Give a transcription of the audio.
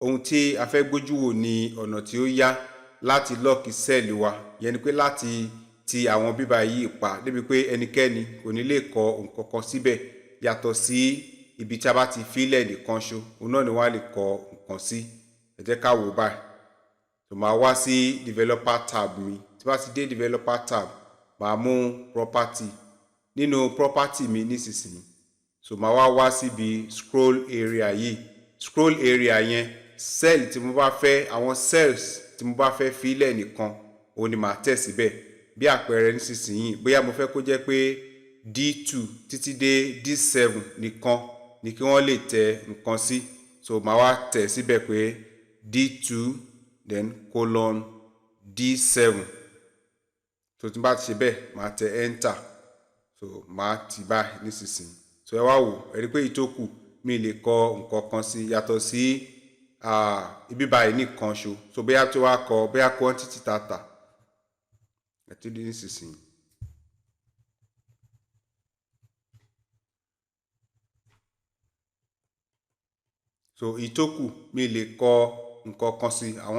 ohun tí a fẹ́ gbójú wò ní ọ̀nà tí ó yá láti lọ́ọ̀kì sẹ́ẹ̀lì wa, yẹn ni pé láti ti àwọn bíbá yìí pa débi pé ẹnikẹ́ni kò ní lè kọ nǹkan kan síbẹ̀ yàtọ̀ sí ibi tí a bá ti fílẹ̀ nìkan ṣo, òun náà ni wọ́n á lè kọ nǹkan sí. Ẹ jẹ́ ká wò báyìí. So màá wá sí developer tab mi. Tí bá ti dé developer tab, màá mú property. Nínú property mi nísinsìnyí, so màá wá síbi scroll area yìí. Scroll area yẹn, cell tí mo bá fẹ́, àwọn cells tí mo bá fẹ́ fílẹ̀ nìkan, òun ni màá tẹ̀ síbẹ̀. Bí àpẹẹrẹ nísinsìnyí, bóyá mo fẹ́ kó jẹ́ pé D2 títí dé D7 nìkan ni kí wọ́n lè tẹ nǹkan sí. So màá wá tẹ̀ síbẹ̀ pé D2 then colon D7. So tí n bá ti ṣe bẹ́ẹ̀, màá tẹ enter. So màá ti báyìí nísinsìnyí. So ẹ wá wò, ẹ rí pé ìtókù mi lè kọ nǹkan kan sí yàtọ̀ sí ibi báyìí nìkan ṣo. So bóyá tí wàá kọ bóyá quantity tata ẹ ti di nísinsìnyí. So ìtókù mi lè kọ nǹkan kan sí àwọn